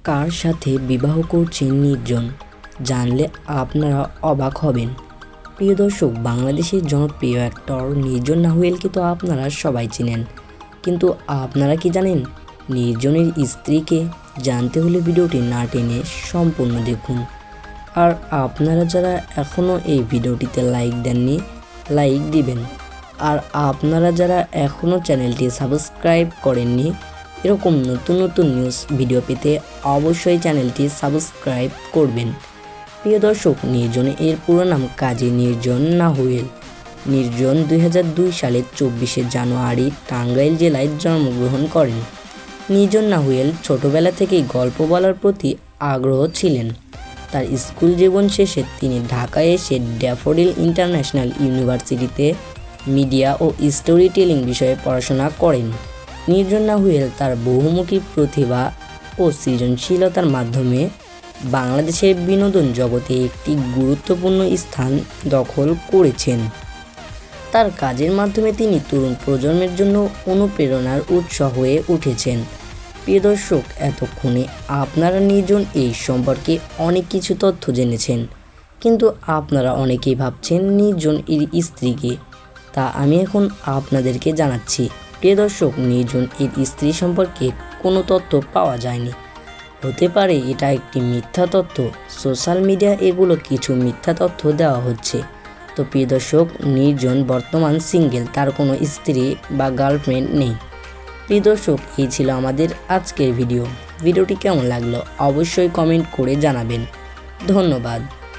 কার সাথে বিবাহ করছেন নির্জন, জানলে আপনারা অবাক হবেন। প্রিয় দর্শক, বাংলাদেশের জনপ্রিয় অ্যাক্টর নির্জন নাহুয়েলকে তো আপনারা সবাই চিনেন, কিন্তু আপনারা কি জানেন নির্জনের স্ত্রীকে? জানতে হলে ভিডিওটি না টেনে সম্পূর্ণ দেখুন। আর আপনারা যারা এখনও এই ভিডিওটিতে লাইক দেননি, লাইক দিবেন। আর আপনারা যারা এখনও চ্যানেলটি সাবস্ক্রাইব করেননি, এরকম নতুন নতুন নিউজ ভিডিও পেতে অবশ্যই চ্যানেলটি সাবস্ক্রাইব করবেন। প্রিয় দর্শক, নির্জন এর পুরো নাম কাজী নির্জন নাহুয়েল। নির্জন 2002 সালের 24শে জানুয়ারি টাঙ্গাইল জেলায় জন্মগ্রহণ করেন। নির্জন নাহুয়েল ছোটবেলা থেকেই গল্প বলার প্রতি আগ্রহ ছিলেন। তার স্কুল জীবন শেষে তিনি ঢাকায় এসে ড্যাফোডিল ইন্টারন্যাশনাল ইউনিভার্সিটিতে মিডিয়া ও স্টোরি টেলিং বিষয়ে পড়াশোনা করেন। নির্জন নাহুয়েল তার বহুমুখী প্রতিভা ও সৃজনশীলতার মাধ্যমে বাংলাদেশের বিনোদন জগতে একটি গুরুত্বপূর্ণ স্থান দখল করেছেন। তার কাজের মাধ্যমে তিনি তরুণ প্রজন্মের জন্য অনুপ্রেরণার উৎস হয়ে উঠেছেন। প্রিয় দর্শক, এতক্ষণে আপনারা নির্জন এই সম্পর্কে অনেক কিছু তথ্য জেনেছেন, কিন্তু আপনারা অনেকেই ভাবছেন নির্জন এর স্ত্রীকে। তা আমি এখন আপনাদেরকে জানাচ্ছি। প্রিয় দর্শক, নির্জন এর স্ত্রী সম্পর্কে কোনো তথ্য পাওয়া যায়নি। হতে পারে এটা একটি মিথ্যা তথ্য। সোশ্যাল মিডিয়া এগুলো কিছু মিথ্যা তথ্য দেওয়া হচ্ছে। তো প্রিয় দর্শক, নির্জন বর্তমান সিঙ্গেল, তার কোনো স্ত্রী বা গার্লফ্রেন্ড নেই। প্রিয় দর্শক, এই ছিল আমাদের আজকের ভিডিওটি কেমন লাগলো অবশ্যই কমেন্ট করে জানাবেন। ধন্যবাদ।